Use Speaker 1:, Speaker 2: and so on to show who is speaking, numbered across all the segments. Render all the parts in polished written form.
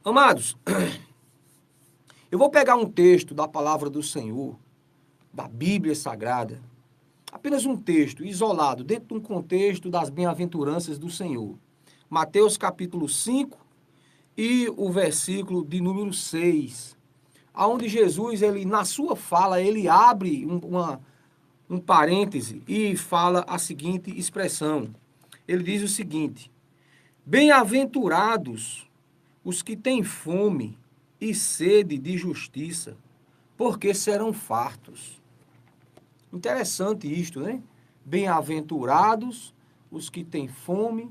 Speaker 1: Amados, eu vou pegar um texto da palavra do Senhor, da Bíblia Sagrada, apenas um texto isolado, dentro de um contexto das bem-aventuranças do Senhor. Mateus capítulo 5 e o versículo de número 6, aonde Jesus, ele, na sua fala, ele abre um parêntese e fala a seguinte expressão. Ele diz o seguinte: bem-aventurados os que têm fome e sede de justiça, porque serão fartos. Interessante isto, né? Bem-aventurados os que têm fome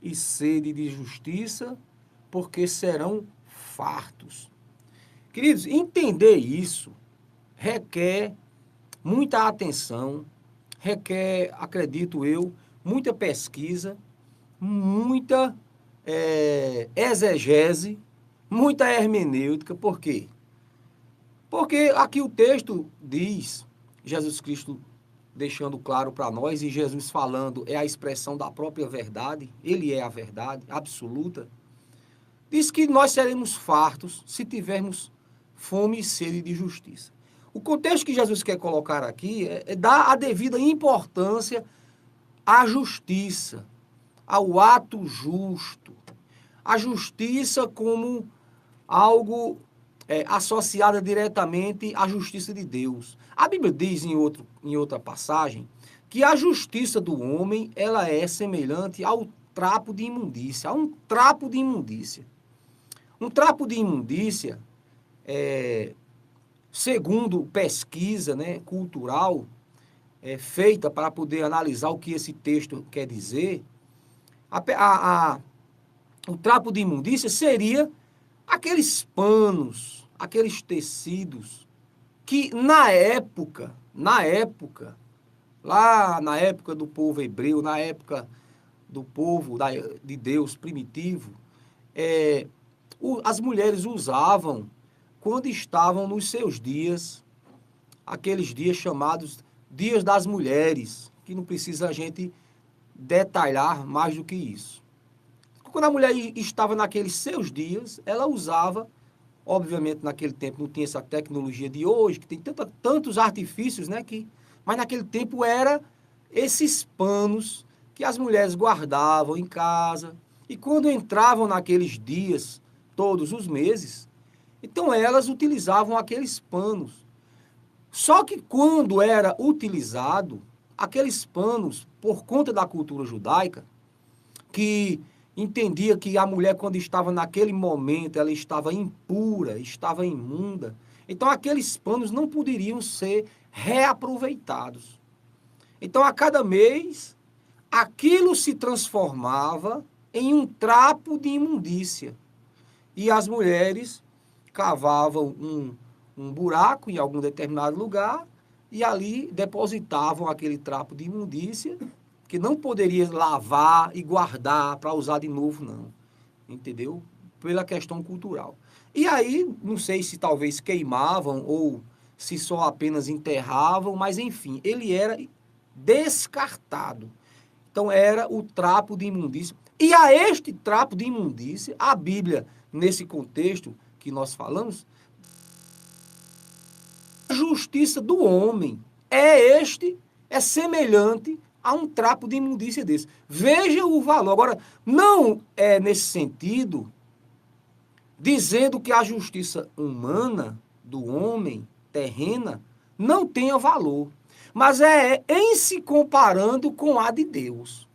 Speaker 1: e sede de justiça, porque serão fartos. Queridos, entender isso requer muita atenção, requer, acredito eu, muita pesquisa, muita exegese, muita hermenêutica. Por quê? Porque aqui o texto diz, Jesus Cristo deixando claro para nós, e Jesus falando é a expressão da própria verdade, ele é a verdade absoluta, diz que nós seremos fartos se tivermos fome e sede de justiça. O contexto que Jesus quer colocar aqui é dar a devida importância à justiça, ao ato justo. A justiça como algo associado diretamente à justiça de Deus. A Bíblia diz em outra passagem que a justiça do homem ela é semelhante ao trapo de imundícia, a um trapo de imundícia. Um trapo de imundícia, segundo pesquisa, né, cultural, feita para poder analisar o que esse texto quer dizer, o trapo de imundícia seria aqueles panos, aqueles tecidos que lá na época do povo hebreu, na época do povo de Deus primitivo, as mulheres usavam quando estavam nos seus dias, aqueles dias chamados Dias das Mulheres, que não precisa a gente detalhar mais do que isso. Quando a mulher estava naqueles seus dias, ela usava, obviamente naquele tempo não tinha essa tecnologia de hoje, que tem tantos artifícios, né? Mas naquele tempo era esses panos que as mulheres guardavam em casa. E quando entravam naqueles dias, todos os meses, então elas utilizavam aqueles panos. Só que quando era utilizado, aqueles panos, por conta da cultura judaica, que entendia que a mulher, quando estava naquele momento, ela estava impura, estava imunda. Então, aqueles panos não poderiam ser reaproveitados. Então, a cada mês, aquilo se transformava em um trapo de imundícia. E as mulheres cavavam um buraco em algum determinado lugar e ali depositavam aquele trapo de imundícia, que não poderia lavar e guardar para usar de novo, não. Entendeu? Pela questão cultural. E aí, não sei se talvez queimavam ou se só apenas enterravam, mas enfim, ele era descartado. Então, era o trapo de imundícia. E a este trapo de imundícia, a Bíblia, nesse contexto que nós falamos, a justiça do homem é semelhante a um trapo de imundícia desse. Veja o valor. Agora, não é nesse sentido dizendo que a justiça humana do homem, terrena, não tenha valor. Mas é em se comparando com a de Deus.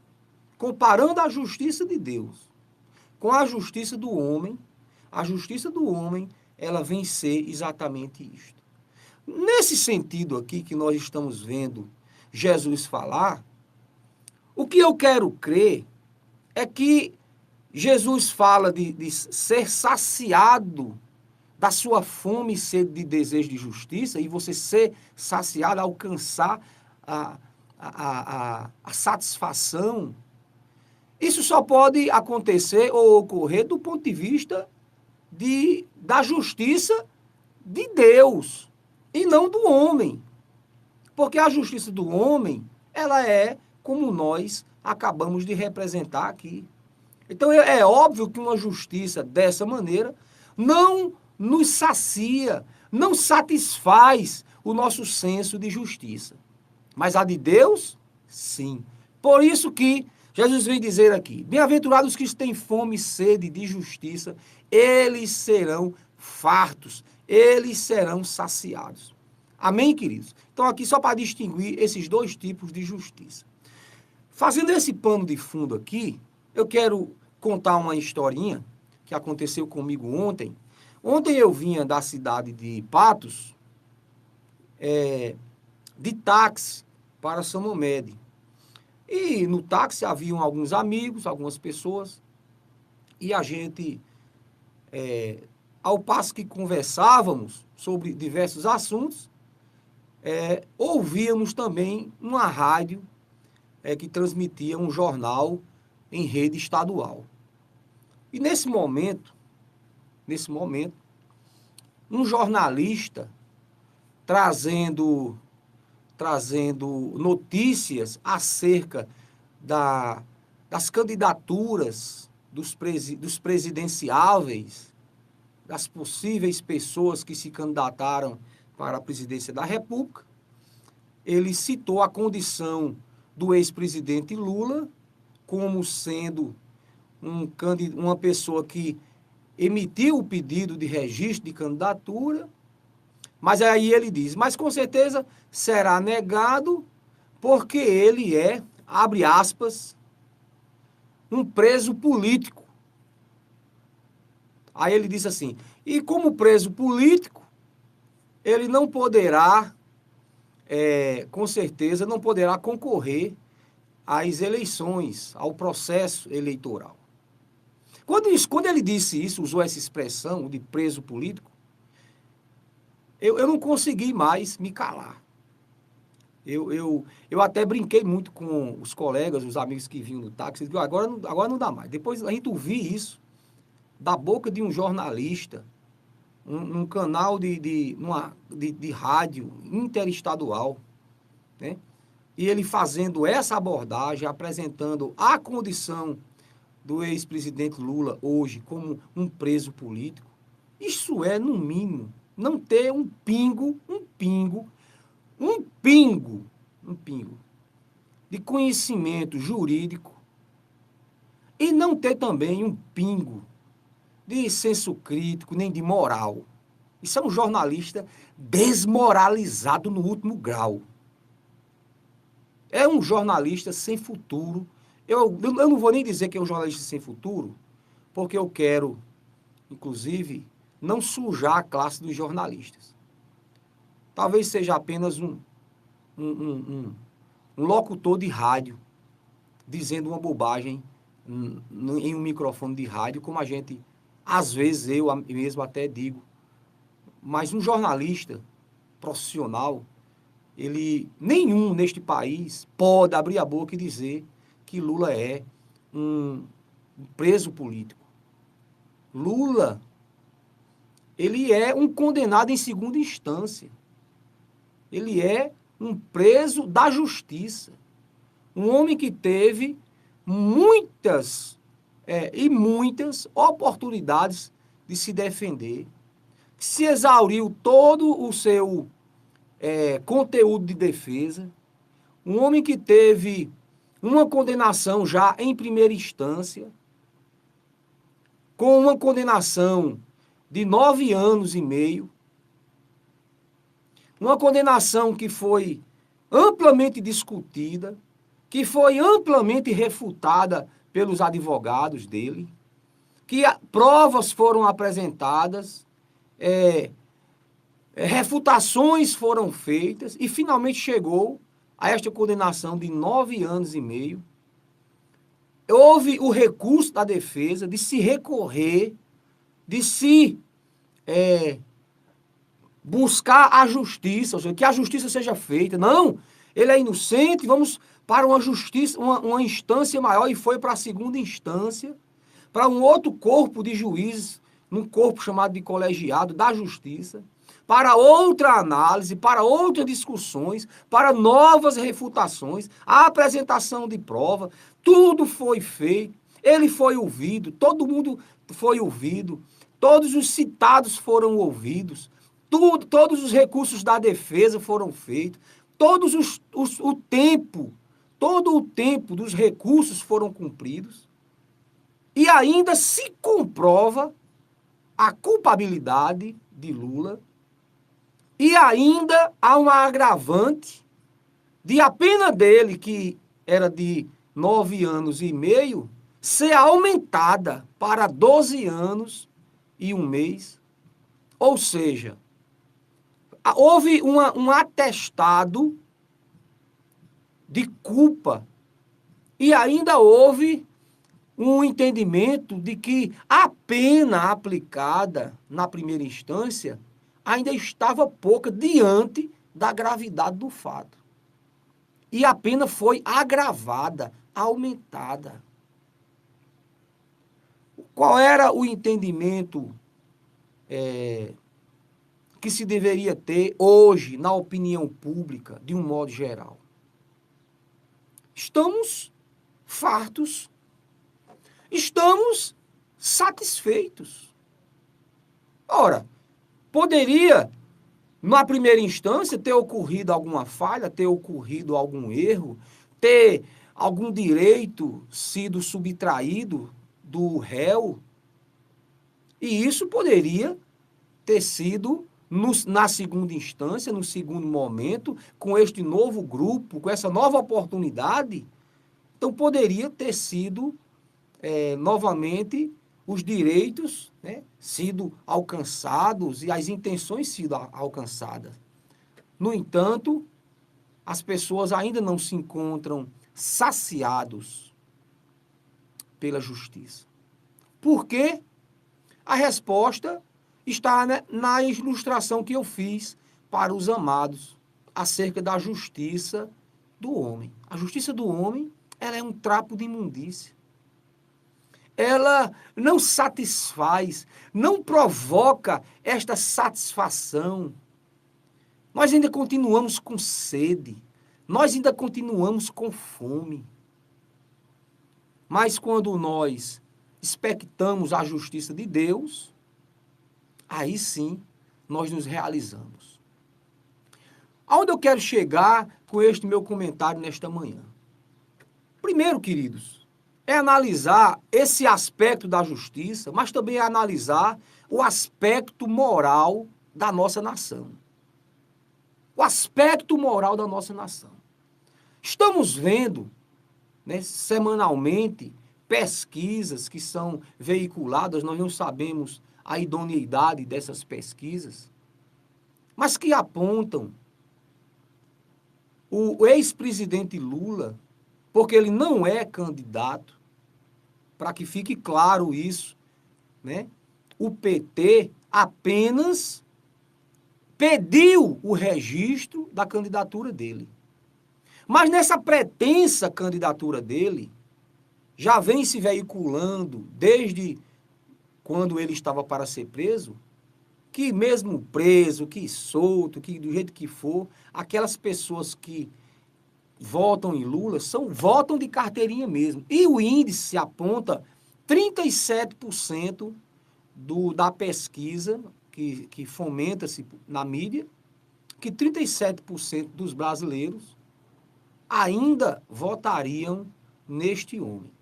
Speaker 1: Comparando a justiça de Deus com a justiça do homem, a justiça do homem, ela vem ser exatamente isto. Nesse sentido aqui que nós estamos vendo Jesus falar, o que eu quero crer é que Jesus fala de ser saciado da sua fome e sede de desejo de justiça, e você ser saciado, alcançar a satisfação. Isso só pode acontecer ou ocorrer do ponto de vista da justiça de Deus e não do homem. Porque a justiça do homem, ela é como nós acabamos de representar aqui. Então é óbvio que uma justiça dessa maneira não nos sacia, não satisfaz o nosso senso de justiça. Mas a de Deus, sim. Por isso que Jesus vem dizer aqui, bem-aventurados os que têm fome e sede de justiça, eles serão fartos, eles serão saciados. Amém, queridos? Então, aqui só para distinguir esses dois tipos de justiça. Fazendo esse pano de fundo aqui, eu quero contar uma historinha que aconteceu comigo ontem. Ontem eu vinha da cidade de Patos, de táxi para São Mamede. E no táxi haviam alguns amigos, algumas pessoas, e a gente, ao passo que conversávamos sobre diversos assuntos, ouvíamos também uma rádio que transmitia um jornal em rede estadual. E nesse momento, um jornalista trazendo notícias acerca das candidaturas dos presidenciáveis, das possíveis pessoas que se candidataram para a presidência da República. Ele citou a condição do ex-presidente Lula como sendo uma pessoa que emitiu o pedido de registro de candidatura, mas aí ele diz, mas com certeza será negado porque ele é, abre aspas, um preso político. Aí ele disse assim, e como preso político, ele não poderá, com certeza, não poderá concorrer às eleições, ao processo eleitoral. Quando ele disse isso, usou essa expressão de preso político, eu não consegui mais me calar. Eu até brinquei muito com os colegas, os amigos que vinham no táxi, digo, agora não dá mais. Depois a gente ouvir isso da boca de um jornalista, num canal de rádio interestadual, né? E ele fazendo essa abordagem, apresentando a condição do ex-presidente Lula hoje como um preso político, isso é, no mínimo, não ter um pingo de conhecimento jurídico e não ter também um pingo de senso crítico, nem de moral. Isso é um jornalista desmoralizado no último grau. É um jornalista sem futuro. Eu não vou nem dizer que é um jornalista sem futuro, porque eu quero, inclusive, não sujar a classe dos jornalistas. Talvez seja apenas um locutor de rádio dizendo uma bobagem em um microfone de rádio, como a gente, às vezes, eu mesmo até digo. Mas um jornalista profissional, nenhum neste país pode abrir a boca e dizer que Lula é um preso político. Lula, ele é um condenado em segunda instância. Ele é um preso da justiça. Um homem que teve muitas oportunidades de se defender. Se exauriu todo o seu conteúdo de defesa. Um homem que teve uma condenação já em primeira instância, com uma condenação de 9 anos e meio, uma condenação que foi amplamente discutida, que foi amplamente refutada pelos advogados dele, que provas foram apresentadas, refutações foram feitas e finalmente chegou a esta condenação de 9 anos e meio. Houve o recurso da defesa de se recorrer, de se buscar a justiça, ou seja, que a justiça seja feita. Não, ele é inocente, vamos para uma justiça, uma instância maior, e foi para a segunda instância, para um outro corpo de juízes, num corpo chamado de colegiado da justiça, para outra análise, para outras discussões, para novas refutações, a apresentação de prova, tudo foi feito, ele foi ouvido, todo mundo foi ouvido, todos os citados foram ouvidos, todos os recursos da defesa foram feitos, todo o tempo dos recursos foram cumpridos, e ainda se comprova a culpabilidade de Lula, e ainda há uma agravante de a pena dele, que era de 9 anos e meio, ser aumentada para 12 anos e 1 mês. Ou seja, houve um atestado de culpa e ainda houve um entendimento de que a pena aplicada na primeira instância ainda estava pouca diante da gravidade do fato. E a pena foi agravada, aumentada. Qual era o entendimento que se deveria ter hoje na opinião pública, de um modo geral? Estamos fartos, estamos satisfeitos. Ora, poderia, na primeira instância, ter ocorrido alguma falha, ter ocorrido algum erro, ter algum direito sido subtraído do réu, e isso poderia ter sido na segunda instância, no segundo momento, com este novo grupo, com essa nova oportunidade. Então poderia ter sido novamente os direitos, né, sido alcançados e as intenções sido alcançadas. No entanto, as pessoas ainda não se encontram saciados pela justiça. Por quê? A resposta está na ilustração que eu fiz para os amados acerca da justiça do homem. A justiça do homem, ela é um trapo de imundícia. Ela não satisfaz, não provoca esta satisfação. Nós ainda continuamos com sede, nós ainda continuamos com fome. Mas quando nós expectamos a justiça de Deus, aí sim nós nos realizamos. Aonde eu quero chegar com este meu comentário nesta manhã? Primeiro, queridos, é analisar esse aspecto da justiça, mas também é analisar o aspecto moral da nossa nação. O aspecto moral da nossa nação. Estamos vendo, né, semanalmente, pesquisas que são veiculadas, nós não sabemos a idoneidade dessas pesquisas, mas que apontam o ex-presidente Lula, porque ele não é candidato, para que fique claro isso, né? O PT apenas pediu o registro da candidatura dele. Mas nessa pretensa candidatura dele, já vem se veiculando, desde quando ele estava para ser preso, que mesmo preso, que solto, que do jeito que for, aquelas pessoas que votam em Lula votam de carteirinha mesmo. E o índice aponta 37% da pesquisa que fomenta-se na mídia, que 37% dos brasileiros ainda votariam neste homem.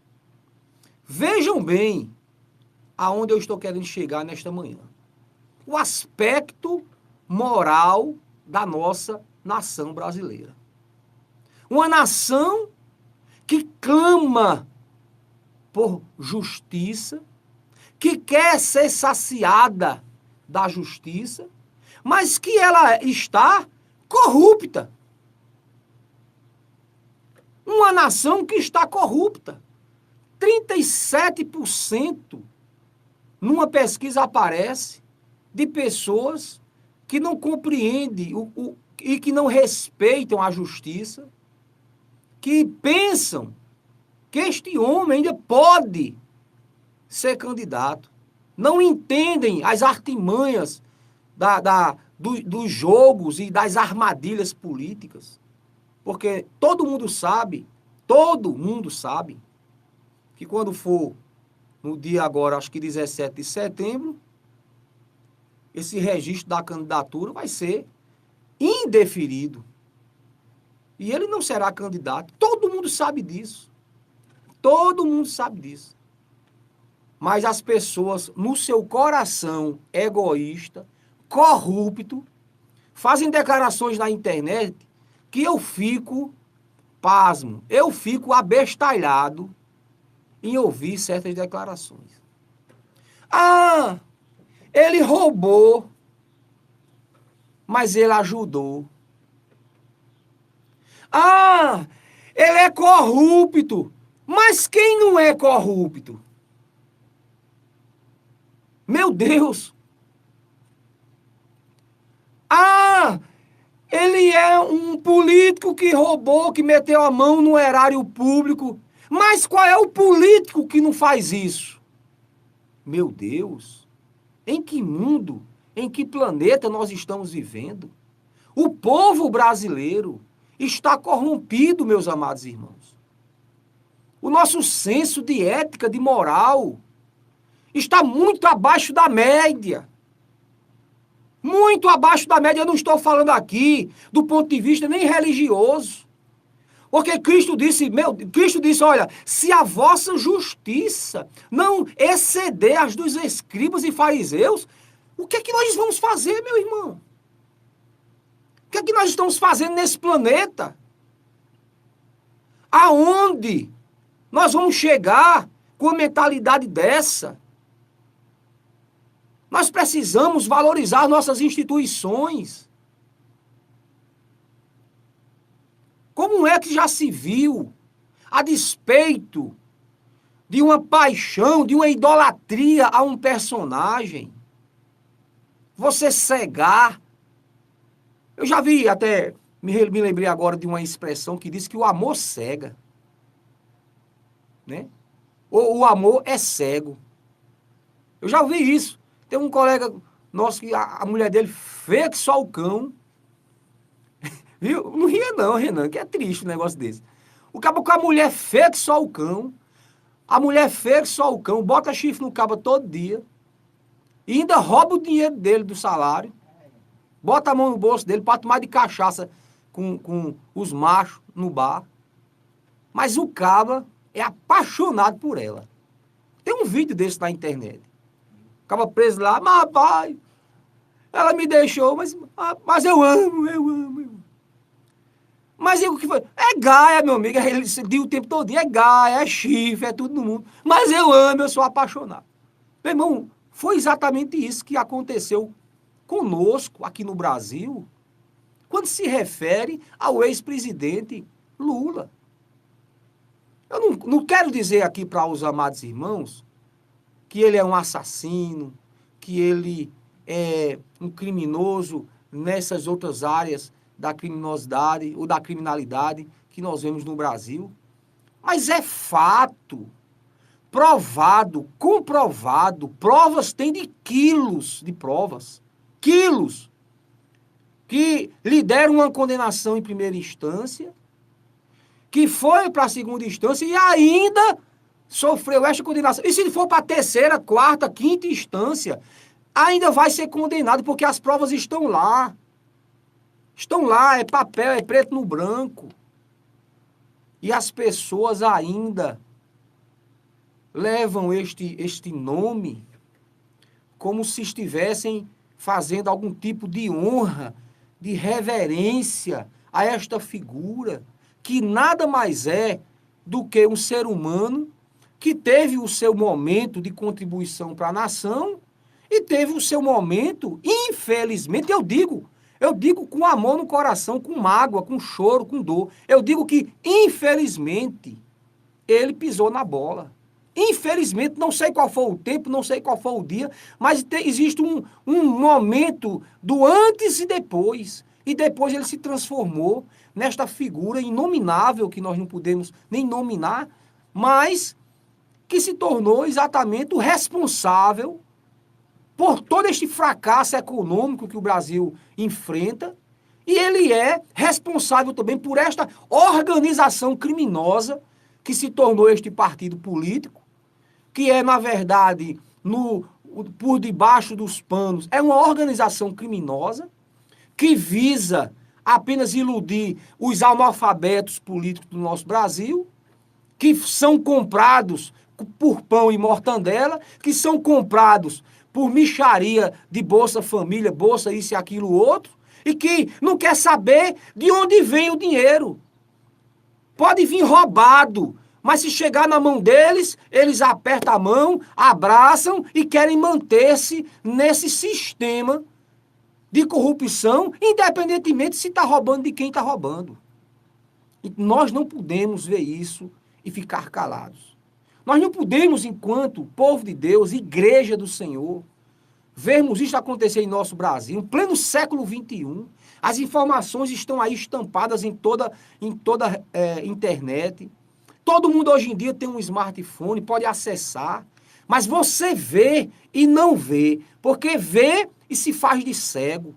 Speaker 1: Vejam bem aonde eu estou querendo chegar nesta manhã. O aspecto moral da nossa nação brasileira. Uma nação que clama por justiça, que quer ser saciada da justiça, mas que ela está corrupta. Uma nação que está corrupta. 37% numa pesquisa aparece de pessoas que não compreendem e que não respeitam a justiça, que pensam que este homem ainda pode ser candidato. Não entendem as artimanhas dos jogos e das armadilhas políticas. Porque todo mundo sabe, que quando for no dia agora, acho que 17 de setembro, esse registro da candidatura vai ser indeferido. E ele não será candidato. Todo mundo sabe disso. Todo mundo sabe disso. Mas as pessoas, no seu coração egoísta, corrupto, fazem declarações na internet que eu fico pasmo, eu fico abestalhado em ouvir certas declarações. Ah, ele roubou, mas ele ajudou. Ah, ele é corrupto, mas quem não é corrupto? Meu Deus! Ah, ele é um político que roubou, que meteu a mão no erário público. Mas qual é o político que não faz isso? Meu Deus! Em que mundo, em que planeta nós estamos vivendo? O povo brasileiro está corrompido, meus amados irmãos. O nosso senso de ética, de moral, está muito abaixo da média. Muito abaixo da média. Eu não estou falando aqui do ponto de vista nem religioso. Porque Cristo disse, olha, se a vossa justiça não exceder as dos escribas e fariseus, o que é que nós vamos fazer, meu irmão? O que é que nós estamos fazendo nesse planeta? Aonde nós vamos chegar com uma mentalidade dessa? Nós precisamos valorizar nossas instituições. Como é que já se viu, a despeito de uma paixão, de uma idolatria a um personagem, você cegar? Eu já vi até, me lembrei agora de uma expressão que diz que o amor cega. Né? O amor é cego. Eu já ouvi isso. Tem um colega nosso que a mulher dele feia que só o cão. Viu? Não ria não, Renan, que é triste um negócio desse. O cabo com a mulher feia que só o cão. A mulher feia que só o cão. Bota chifre no cabo todo dia. E ainda rouba o dinheiro dele do salário. Bota a mão no bolso dele para tomar de cachaça com os machos no bar. Mas o cabo é apaixonado por ela. Tem um vídeo desse na internet. Ficava preso lá, mas pai, ela me deixou, mas eu amo. Mas o que foi? É gaia, meu amigo, ele diz o tempo todo, é gaia, é chifre, é tudo no mundo. Mas eu amo, eu sou apaixonado. Meu irmão, foi exatamente isso que aconteceu conosco aqui no Brasil, quando se refere ao ex-presidente Lula. Eu não quero dizer aqui para os amados irmãos que ele é um assassino, que ele é um criminoso nessas outras áreas da criminosidade ou da criminalidade que nós vemos no Brasil. Mas é fato, provado, comprovado, provas tem de quilos de provas, quilos, que lhe deram uma condenação em primeira instância, que foi para a segunda instância e ainda sofreu esta condenação. E se ele for para a terceira, quarta, quinta instância, ainda vai ser condenado, porque as provas estão lá. Estão lá, é papel, é preto no branco. E as pessoas ainda levam este nome como se estivessem fazendo algum tipo de honra, de reverência a esta figura, que nada mais é do que um ser humano que teve o seu momento de contribuição para a nação e teve o seu momento, infelizmente, eu digo com amor no coração, com mágoa, com choro, com dor. Eu digo que, infelizmente, ele pisou na bola. Infelizmente, não sei qual foi o tempo, não sei qual foi o dia, mas existe um momento do antes e depois. E depois ele se transformou nesta figura inominável, que nós não podemos nem nominar, mas que se tornou exatamente o responsável por todo este fracasso econômico que o Brasil enfrenta, e ele é responsável também por esta organização criminosa que se tornou este partido político, que é, na verdade, por debaixo dos panos, é uma organização criminosa que visa apenas iludir os analfabetos políticos do nosso Brasil, que são comprados por pão e mortandela, que são comprados por mixaria de Bolsa Família, Bolsa isso e aquilo outro, e que não quer saber de onde vem o dinheiro. Pode vir roubado, mas se chegar na mão deles, eles apertam a mão, abraçam e querem manter-se nesse sistema de corrupção, independentemente se está roubando de quem está roubando. E nós não podemos ver isso e ficar calados. Nós não podemos, enquanto povo de Deus, igreja do Senhor, vermos isso acontecer em nosso Brasil, em pleno século XXI. As informações estão aí estampadas em toda internet. Todo mundo hoje em dia tem um smartphone, pode acessar. Mas você vê e não vê, porque vê e se faz de cego.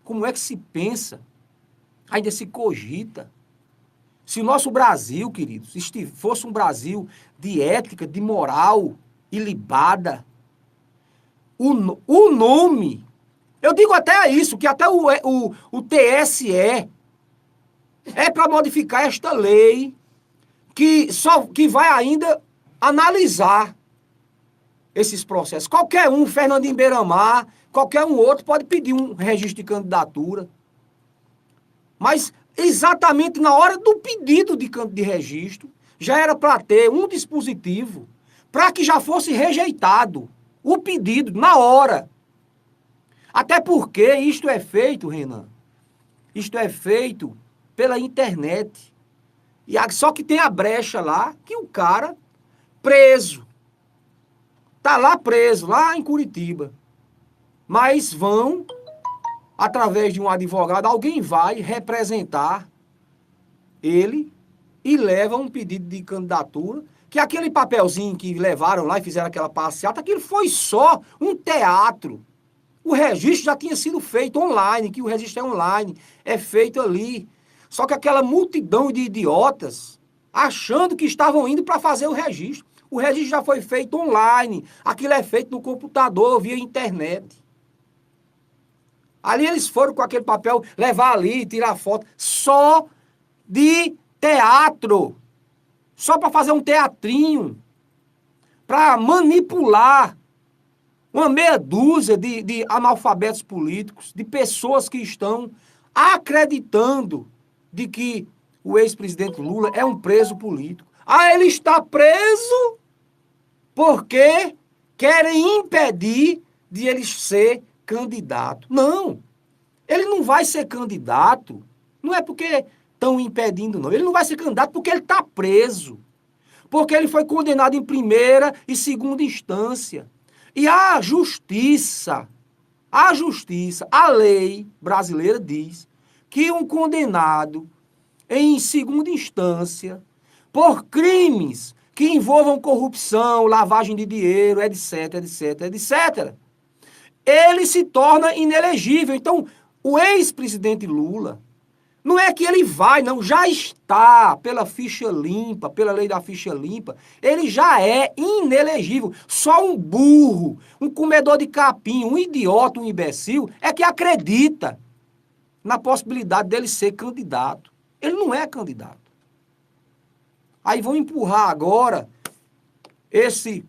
Speaker 1: Como é que se pensa? Ainda se cogita. Se o nosso Brasil, queridos, fosse um Brasil de ética, de moral ilibada, o nome, eu digo até isso, que até o TSE é para modificar esta lei que vai ainda analisar esses processos. Qualquer um, Fernandinho Beiramar, qualquer um outro pode pedir um registro de candidatura. Mas exatamente na hora do pedido de registro, já era para ter um dispositivo para que já fosse rejeitado o pedido na hora. Até porque isto é feito, Renan, isto é feito pela internet. E só que tem a brecha lá que o cara preso. Está lá preso, lá em Curitiba. Mas vão, através de um advogado, alguém vai representar ele e leva um pedido de candidatura, que aquele papelzinho que levaram lá e fizeram aquela passeata, aquilo foi só um teatro. O registro já tinha sido feito online, que o registro é online, é feito ali. Só que aquela multidão de idiotas achando que estavam indo para fazer o registro. O registro já foi feito online, aquilo é feito no computador, via internet. Ali eles foram com aquele papel, levar ali, tirar foto, só de teatro. Só para fazer um teatrinho, para manipular uma meia dúzia de analfabetos políticos, de pessoas que estão acreditando de que o ex-presidente Lula é um preso político. Ah, ele está preso porque querem impedir de ele ser candidato. Não, ele não vai ser candidato, não é porque estão impedindo, não. Ele não vai ser candidato porque ele está preso, porque ele foi condenado em primeira e segunda instância. E a justiça, a lei brasileira diz que um condenado em segunda instância por crimes que envolvam corrupção, lavagem de dinheiro, etc, etc, etc, ele se torna inelegível. Então, o ex-presidente Lula, não é que ele vai, não, já está pela ficha limpa, pela lei da ficha limpa, ele já é inelegível. Só um burro, um comedor de capim, um idiota, um imbecil, é que acredita na possibilidade dele ser candidato. Ele não é candidato. Aí vão empurrar agora esse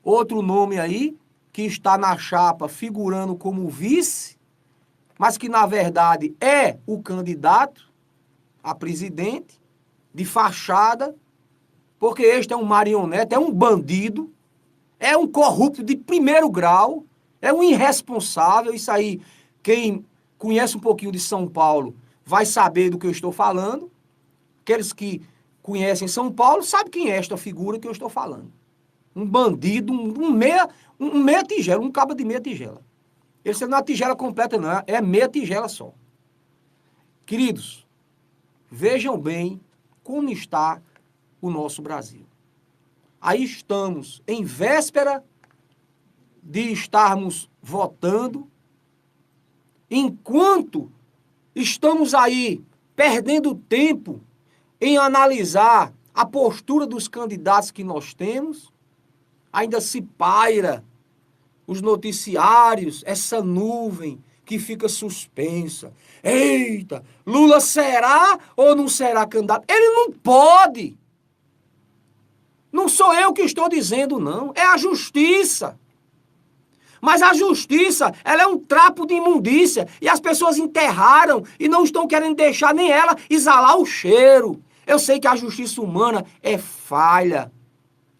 Speaker 1: outro nome aí, que está na chapa figurando como vice, mas que na verdade é o candidato a presidente, de fachada, porque este é um marionete, é um bandido, é um corrupto de primeiro grau, é um irresponsável. Isso aí, quem conhece um pouquinho de São Paulo vai saber do que eu estou falando. Aqueles que conhecem São Paulo sabem quem é esta figura que eu estou falando. Um bandido, um meia tigela, um cabo de meia tigela. Esse não é uma tigela completa, não, é meia tigela só. Queridos, vejam bem como está o nosso Brasil. Aí estamos em véspera de estarmos votando, enquanto estamos aí perdendo tempo em analisar a postura dos candidatos que nós temos. ainda se paira os noticiários, essa nuvem que fica suspensa. Eita, Lula será ou não será candidato? Ele não pode. Não sou eu que estou dizendo, não. É a justiça. Mas a justiça, ela é um trapo de imundícia. E as pessoas enterraram e não estão querendo deixar nem ela exalar o cheiro. Eu sei que a justiça humana é falha.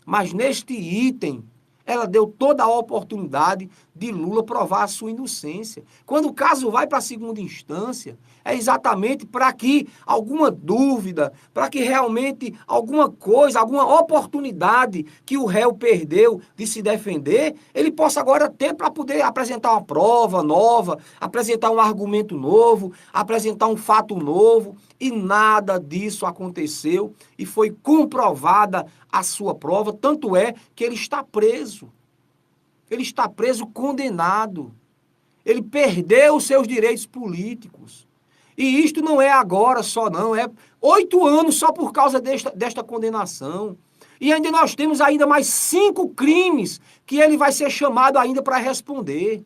Speaker 1: Mas neste item, ela deu toda a oportunidade de Lula provar a sua inocência. Quando o caso vai para a segunda instância, é exatamente para que alguma dúvida, para que realmente alguma coisa, alguma oportunidade que o réu perdeu de se defender, ele possa agora ter para poder apresentar uma prova nova, apresentar um argumento novo, apresentar um fato novo. E nada disso aconteceu e foi comprovada a sua prova, tanto é que ele está preso. Ele está preso condenado. Ele perdeu os seus direitos políticos. E isto não é agora só não, é 8 anos só por causa desta condenação. E ainda nós temos ainda mais 5 crimes que ele vai ser chamado ainda para responder.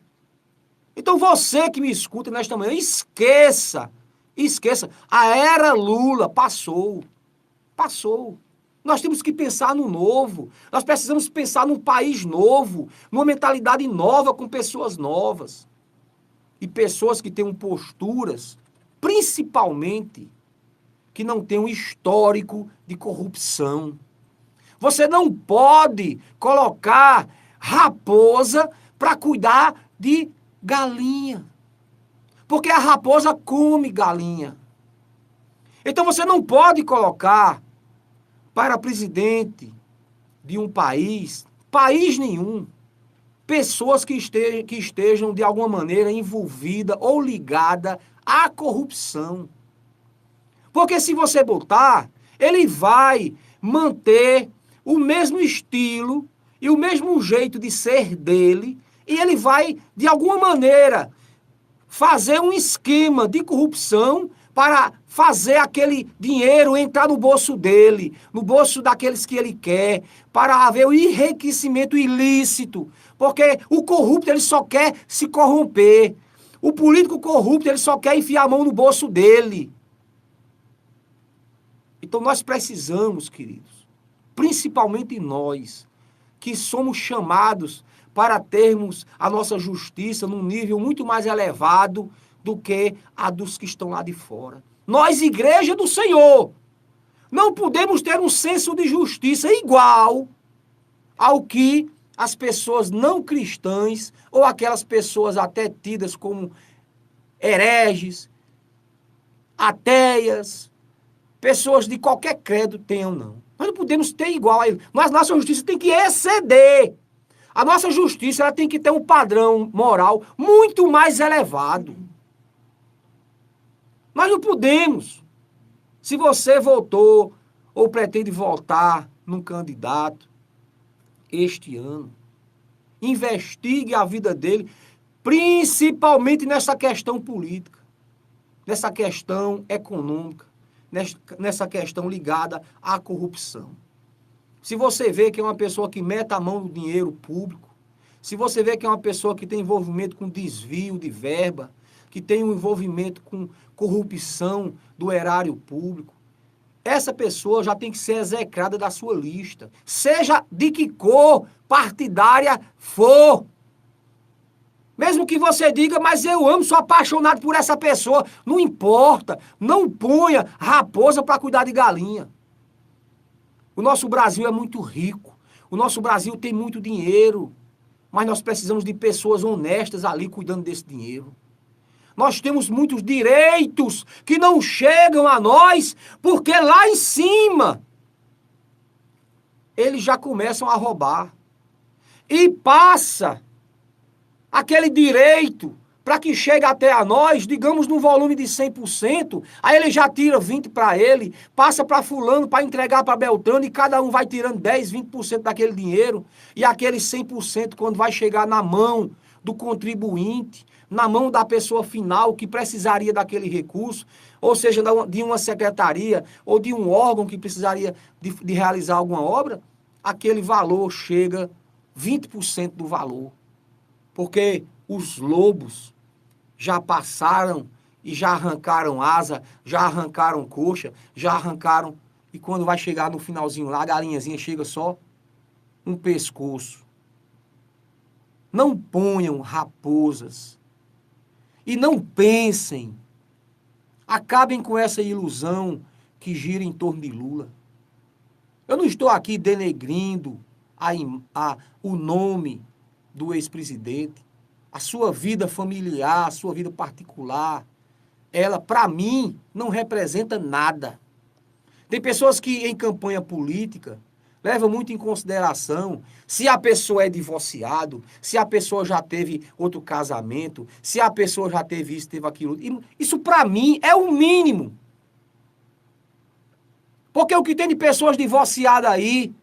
Speaker 1: Então você que me escuta nesta manhã, esqueça, a era Lula passou. Nós temos que pensar no novo. Nós precisamos pensar num país novo, numa mentalidade nova com pessoas novas. E pessoas que tenham posturas, principalmente, que não tenham histórico de corrupção. Você não pode colocar raposa para cuidar de galinha. Porque a raposa come galinha. Então você não pode colocar para presidente de um país nenhum, pessoas que estejam de alguma maneira envolvidas ou ligadas à corrupção. Porque se você botar, ele vai manter o mesmo estilo e o mesmo jeito de ser dele, e ele vai, de alguma maneira, fazer um esquema de corrupção para fazer aquele dinheiro entrar no bolso dele, no bolso daqueles que ele quer, para haver o enriquecimento ilícito. Porque o corrupto, ele só quer se corromper. O político corrupto, ele só quer enfiar a mão no bolso dele. Então nós precisamos, queridos, principalmente nós, que somos chamados para termos a nossa justiça num nível muito mais elevado do que a dos que estão lá de fora. Nós, igreja do Senhor, não podemos ter um senso de justiça igual ao que as pessoas não cristãs ou aquelas pessoas até tidas como hereges, ateias, pessoas de qualquer credo tenham, não. Nós não podemos ter igual a eles. Mas nossa justiça tem que exceder. A nossa justiça ela tem que ter um padrão moral muito mais elevado. Nós não podemos. Se você votou ou pretende votar num candidato este ano, investigue a vida dele, principalmente nessa questão política, nessa questão econômica, nessa questão ligada à corrupção. Se você vê que é uma pessoa que mete a mão no dinheiro público, se você vê que é uma pessoa que tem envolvimento com desvio de verba, que tem um envolvimento com corrupção do erário público, essa pessoa já tem que ser execrada da sua lista, seja de que cor partidária for. Mesmo que você diga, mas eu amo, sou apaixonado por essa pessoa, não importa, não ponha raposa para cuidar de galinha. O nosso Brasil é muito rico, o nosso Brasil tem muito dinheiro, mas nós precisamos de pessoas honestas ali cuidando desse dinheiro. Nós temos muitos direitos que não chegam a nós, porque lá em cima eles já começam a roubar. E passa aquele direito para que chegue até a nós, digamos, no volume de 100%, aí ele já tira 20% para ele, passa para fulano para entregar para Beltrano e cada um vai tirando 10%, 20% daquele dinheiro e aquele 100% quando vai chegar na mão do contribuinte, na mão da pessoa final que precisaria daquele recurso, ou seja, de uma secretaria ou de um órgão que precisaria de realizar alguma obra, aquele valor chega 20% do valor. Porque os lobos já passaram e já arrancaram asa, já arrancaram coxa, já arrancaram. E quando vai chegar no finalzinho lá, a galinhazinha chega só um pescoço. Não ponham raposas. E não pensem. Acabem com essa ilusão que gira em torno de Lula. Eu não estou aqui denegrindo o nome do ex-presidente, a sua vida familiar, a sua vida particular. Ela, para mim, não representa nada. Tem pessoas que, em campanha política, levam muito em consideração se a pessoa é divorciado, se a pessoa já teve outro casamento, se a pessoa já teve isso, teve aquilo. Isso, para mim, é o mínimo. Porque o que tem de pessoas divorciadas aí,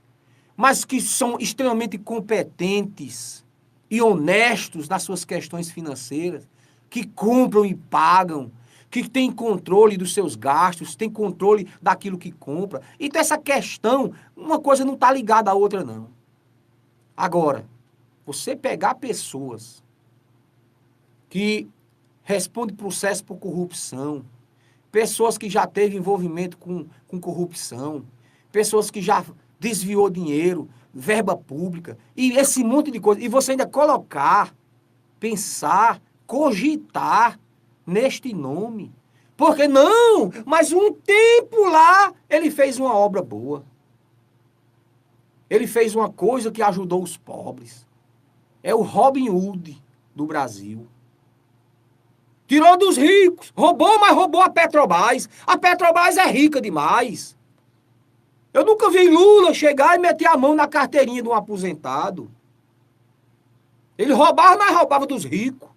Speaker 1: mas que são extremamente competentes e honestos nas suas questões financeiras, que compram e pagam, que têm controle dos seus gastos, têm controle daquilo que compra. Então essa questão, uma coisa não está ligada à outra, não. Agora, você pegar pessoas que respondem processo por corrupção, pessoas que já teve envolvimento com corrupção, pessoas que já desviou dinheiro, verba pública, e esse monte de coisa. E você ainda colocar, pensar, cogitar neste nome. Porque não, mas um tempo lá ele fez uma obra boa. Ele fez uma coisa que ajudou os pobres. É o Robin Hood do Brasil. Tirou dos ricos, roubou, mas roubou a Petrobras. A Petrobras é rica demais. Eu nunca vi Lula chegar e meter a mão na carteirinha de um aposentado. Ele roubava, mas roubava dos ricos.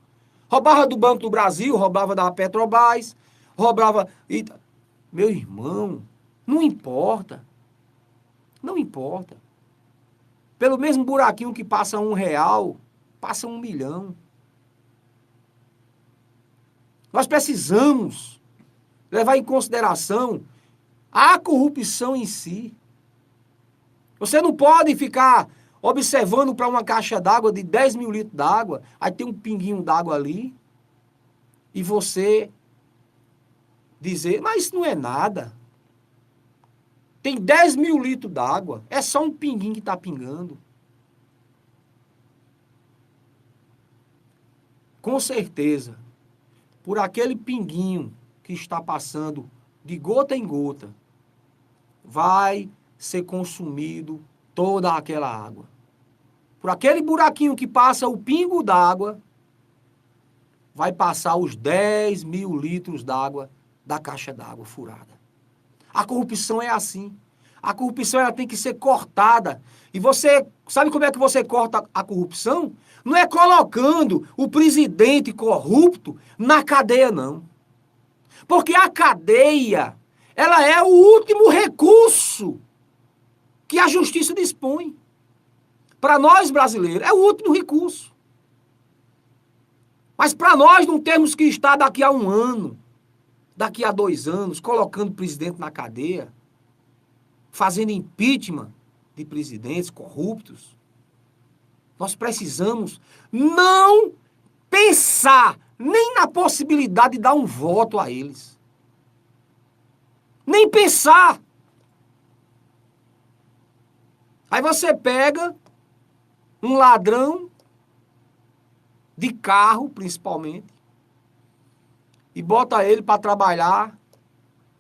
Speaker 1: Roubava do Banco do Brasil, roubava da Petrobras, roubava... Meu irmão, não importa. Não importa. Pelo mesmo buraquinho que passa R$1, passa 1 milhão. Nós precisamos levar em consideração a corrupção em si. Você não pode ficar observando para uma caixa d'água de 10 mil litros d'água, aí tem um pinguinho d'água ali, e você dizer, mas isso não é nada. Tem 10 mil litros d'água, é só um pinguinho que está pingando. Com certeza, por aquele pinguinho que está passando de gota em gota, vai ser consumido toda aquela água. Por aquele buraquinho que passa o pingo d'água, vai passar os 10 mil litros d'água da caixa d'água furada. A corrupção é assim. A corrupção ela tem que ser cortada. E você, sabe como é que você corta a corrupção? Não é colocando o presidente corrupto na cadeia, não. Porque a cadeia, ela é o último recurso que a justiça dispõe. Para nós brasileiros, é o último recurso. Mas para nós não temos que estar daqui a 1 ano, daqui a 2 anos, colocando o presidente na cadeia, fazendo impeachment de presidentes corruptos. Nós precisamos não pensar nem na possibilidade de dar um voto a eles. Nem pensar. Aí você pega um ladrão de carro, principalmente, e bota ele para trabalhar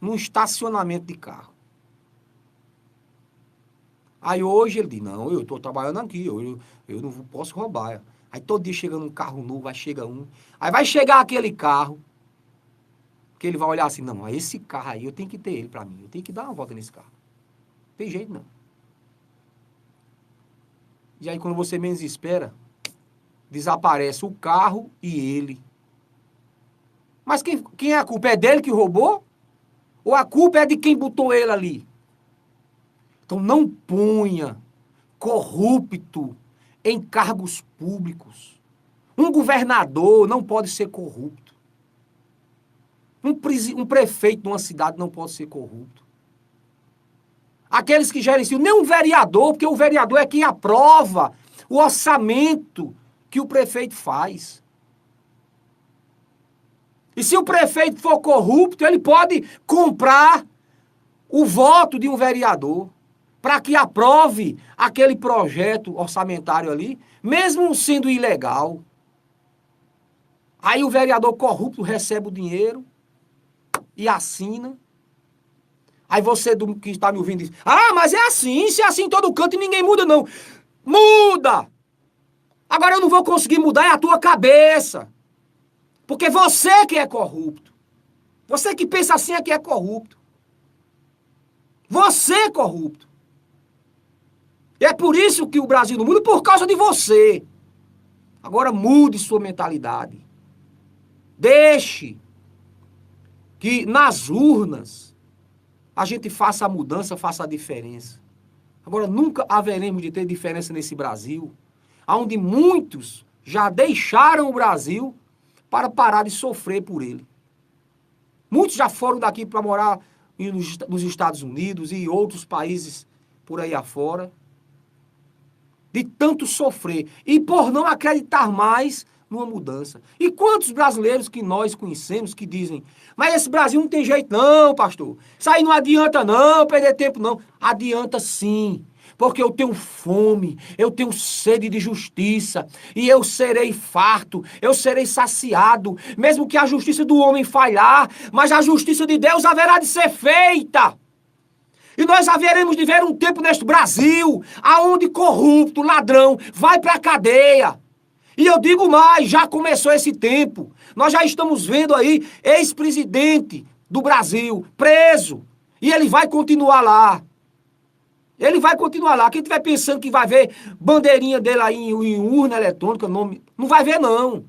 Speaker 1: num estacionamento de carro. Aí hoje ele diz, não, eu estou trabalhando aqui, eu não posso roubar. Aí todo dia chega um carro novo, aí chega um. Aí vai chegar aquele carro, que ele vai olhar assim, não, esse carro aí eu tenho que ter ele para mim, eu tenho que dar uma volta nesse carro. Não tem jeito não. E aí quando você menos espera, desaparece o carro e ele. Mas quem é a culpa? É dele que roubou? Ou a culpa é de quem botou ele ali? Então não ponha corrupto em cargos públicos. Um governador não pode ser corrupto. Um prefeito de uma cidade não pode ser corrupto. Aqueles que gerenciam, nem um vereador, porque o vereador é quem aprova o orçamento que o prefeito faz. E se o prefeito for corrupto, ele pode comprar o voto de um vereador para que aprove aquele projeto orçamentário ali, mesmo sendo ilegal. Aí o vereador corrupto recebe o dinheiro e assina. Aí você que está me ouvindo diz, mas é assim, se é assim em todo canto e ninguém muda não. Muda! Agora eu não vou conseguir mudar, é a tua cabeça. Porque você que é corrupto. Você que pensa assim é que é corrupto. Você é corrupto. E é por isso que o Brasil não muda, por causa de você. Agora mude sua mentalidade. Deixe que nas urnas a gente faça a mudança, faça a diferença. Agora nunca haveremos de ter diferença nesse Brasil, onde muitos já deixaram o Brasil para parar de sofrer por ele. Muitos já foram daqui para morar nos Estados Unidos e outros países por aí afora, de tanto sofrer e por não acreditar mais numa mudança. E quantos brasileiros que nós conhecemos que dizem, mas esse Brasil não tem jeito não, pastor. Isso aí não adianta não, perder tempo não. Adianta sim. Porque eu tenho fome, eu tenho sede de justiça, e eu serei farto, eu serei saciado, mesmo que a justiça do homem falhar, mas a justiça de Deus haverá de ser feita. E nós haveremos de ver um tempo neste Brasil, aonde corrupto, ladrão, vai para a cadeia. E eu digo mais, já começou esse tempo. Nós já estamos vendo aí ex-presidente do Brasil preso, e ele vai continuar lá. Ele vai continuar lá. Quem estiver pensando que vai ver bandeirinha dele aí em urna eletrônica, não vai ver não.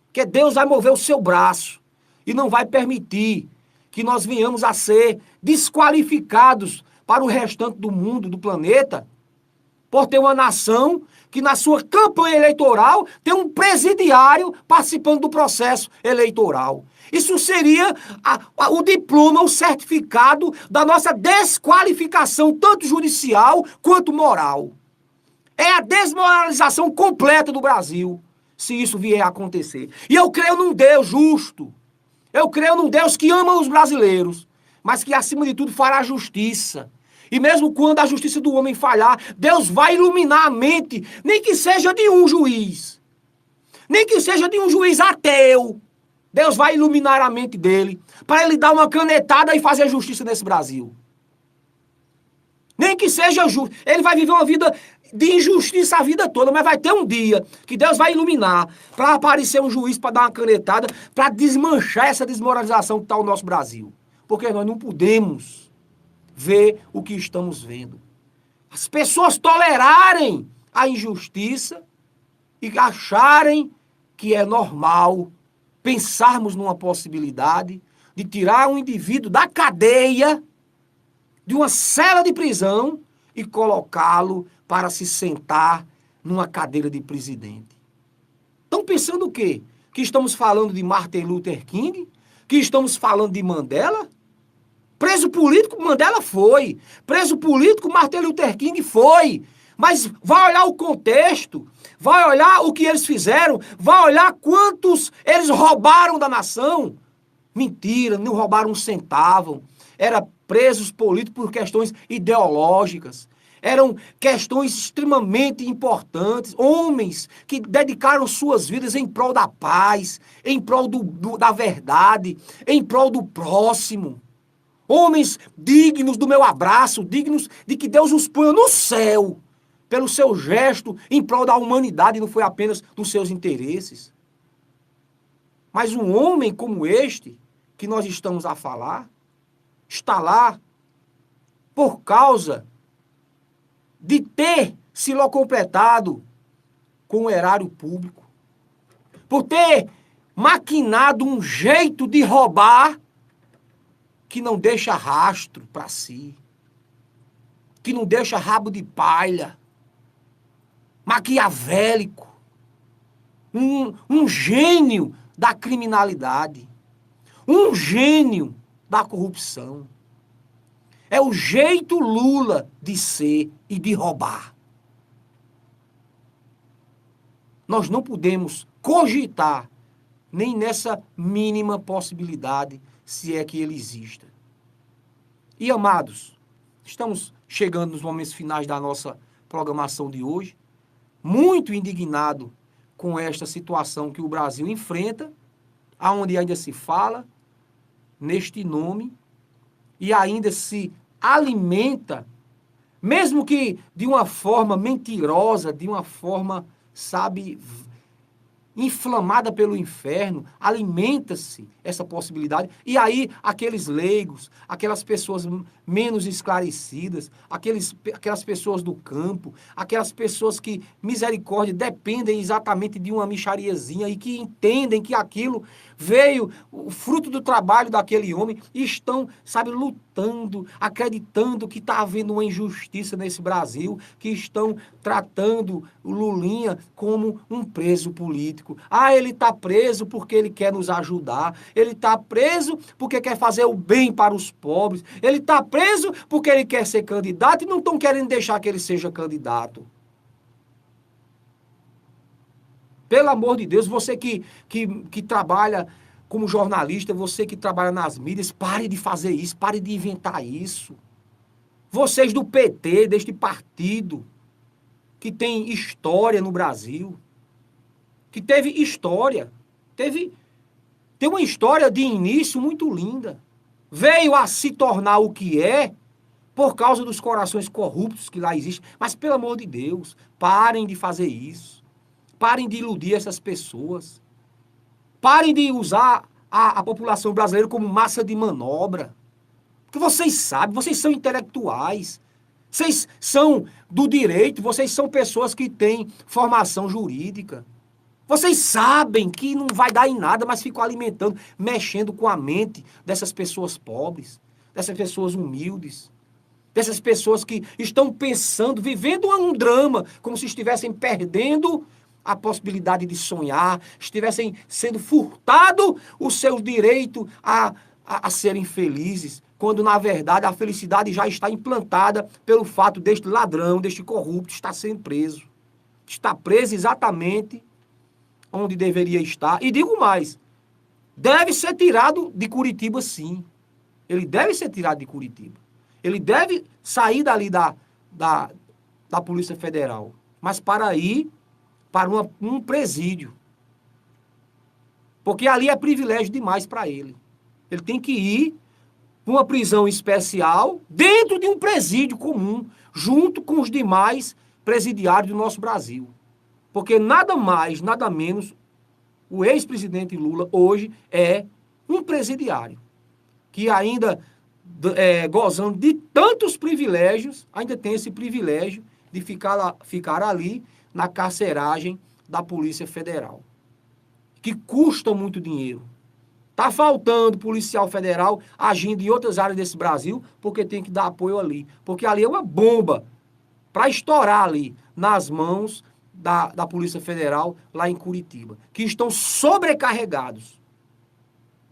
Speaker 1: Porque Deus vai mover o seu braço e não vai permitir que nós venhamos a ser desqualificados para o restante do mundo, do planeta, por ter uma nação que na sua campanha eleitoral tem um presidiário participando do processo eleitoral. Isso seria o diploma, o certificado da nossa desqualificação, tanto judicial quanto moral. É a desmoralização completa do Brasil, se isso vier a acontecer. E eu creio num Deus justo. Eu creio num Deus que ama os brasileiros, mas que, acima de tudo, fará justiça. E mesmo quando a justiça do homem falhar, Deus vai iluminar a mente, nem que seja de um juiz. Nem que seja de um juiz ateu. Deus vai iluminar a mente dele, para ele dar uma canetada e fazer justiça nesse Brasil. Nem que seja justo. Ele vai viver uma vida de injustiça a vida toda, mas vai ter um dia que Deus vai iluminar, para aparecer um juiz para dar uma canetada, para desmanchar essa desmoralização que está no nosso Brasil. Porque nós não podemos ver o que estamos vendo. As pessoas tolerarem a injustiça e acharem que é normal pensarmos numa possibilidade de tirar um indivíduo da cadeia, de uma cela de prisão, e colocá-lo para se sentar numa cadeira de presidente. Estão pensando o quê? Que estamos falando de Martin Luther King? Que estamos falando de Mandela? Preso político, Mandela foi. Preso político, Martin Luther King foi. Mas vai olhar o contexto, vai olhar o que eles fizeram, vai olhar quantos eles roubaram da nação. Mentira, não roubaram um centavo. Eram presos políticos por questões ideológicas. Eram questões extremamente importantes. Homens que dedicaram suas vidas em prol da paz, em prol da verdade, em prol do próximo. Homens dignos do meu abraço, dignos de que Deus os ponha no céu, pelo seu gesto em prol da humanidade, não foi apenas dos seus interesses. Mas um homem como este, que nós estamos a falar, está lá por causa de ter se locupletado com o erário público, por ter maquinado um jeito de roubar que não deixa rastro para si, que não deixa rabo de palha, maquiavélico, um gênio da criminalidade, um gênio da corrupção. É o jeito Lula de ser e de roubar. Nós não podemos cogitar nem nessa mínima possibilidade, se é que ele exista. E, amados, estamos chegando nos momentos finais da nossa programação de hoje, muito indignado com esta situação que o Brasil enfrenta, aonde ainda se fala neste nome e ainda se alimenta, mesmo que de uma forma mentirosa, de uma forma, sabe, inflamada pelo inferno, alimenta-se essa possibilidade. E aí, aqueles leigos, aquelas pessoas menos esclarecidas, aquelas pessoas do campo, aquelas pessoas que, misericórdia, dependem exatamente de uma mixariazinha e que entendem que aquilo veio, o fruto do trabalho daquele homem, e estão, sabe, lutando, acreditando que está havendo uma injustiça nesse Brasil, que estão tratando o Lulinha como um preso político. Ah, ele está preso porque ele quer nos ajudar, ele está preso porque quer fazer o bem para os pobres, ele está preso porque ele quer ser candidato e não estão querendo deixar que ele seja candidato. Pelo amor de Deus, você que trabalha como jornalista, você que trabalha nas mídias, pare de fazer isso, pare de inventar isso. Vocês do PT, deste partido, que tem história no Brasil, que teve história, tem uma história de início muito linda. Veio a se tornar o que é por causa dos corações corruptos que lá existem. Mas, pelo amor de Deus, parem de fazer isso. Parem de iludir essas pessoas. Parem de usar a população brasileira como massa de manobra. Porque vocês sabem, vocês são intelectuais. Vocês são do direito, vocês são pessoas que têm formação jurídica. Vocês sabem que não vai dar em nada, mas ficam alimentando, mexendo com a mente dessas pessoas pobres, dessas pessoas humildes, dessas pessoas que estão pensando, vivendo um drama, como se estivessem perdendo a possibilidade de sonhar, estivessem sendo furtado o seu direito a serem felizes, quando, na verdade, a felicidade já está implantada pelo fato deste ladrão, deste corrupto, estar sendo preso. Está preso exatamente onde deveria estar. E digo mais, deve ser tirado de Curitiba, sim. Ele deve ser tirado de Curitiba. Ele deve sair dali da Polícia Federal. Mas para ir para um presídio. Porque ali é privilégio demais para ele. Ele tem que ir para uma prisão especial dentro de um presídio comum, junto com os demais presidiários do nosso Brasil. Porque nada mais, nada menos, o ex-presidente Lula hoje é um presidiário, que ainda, gozando de tantos privilégios, ainda tem esse privilégio de ficar ali na carceragem da Polícia Federal, que custa muito dinheiro. Está faltando policial federal agindo em outras áreas desse Brasil, porque tem que dar apoio ali. Porque ali é uma bomba para estourar ali nas mãos da Polícia Federal lá em Curitiba, que estão sobrecarregados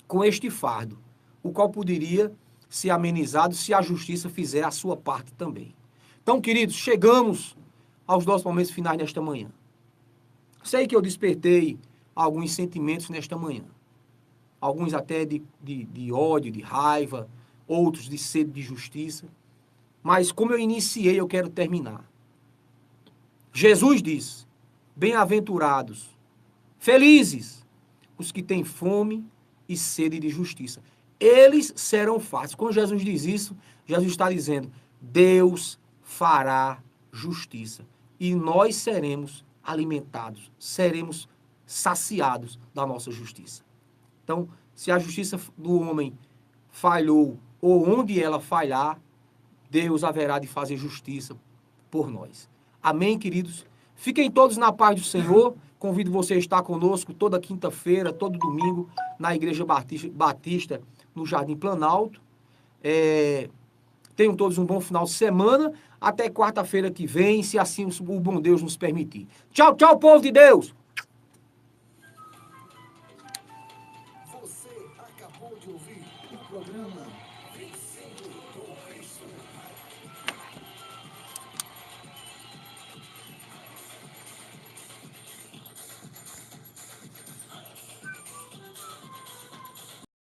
Speaker 1: com este fardo, o qual poderia ser amenizado se a justiça fizer a sua parte também. Então, queridos, chegamos aos nossos momentos finais nesta manhã. Sei que eu despertei alguns sentimentos nesta manhã, alguns até de ódio, de raiva, outros de sede de justiça, mas como eu iniciei, eu quero terminar. Jesus diz: bem-aventurados, felizes os que têm fome e sede de justiça. Eles serão fartos. Quando Jesus diz isso, Jesus está dizendo: Deus fará justiça. E nós seremos alimentados, seremos saciados da nossa justiça. Então, se a justiça do homem falhou, ou onde ela falhar, Deus haverá de fazer justiça por nós. Amém, queridos? Fiquem todos na paz do Senhor. Convido você a estar conosco toda quinta-feira, todo domingo, na Igreja Batista, no Jardim Planalto. Tenham todos um bom final de semana. Até quarta-feira que vem, se assim o bom Deus nos permitir. Tchau, tchau, povo de Deus!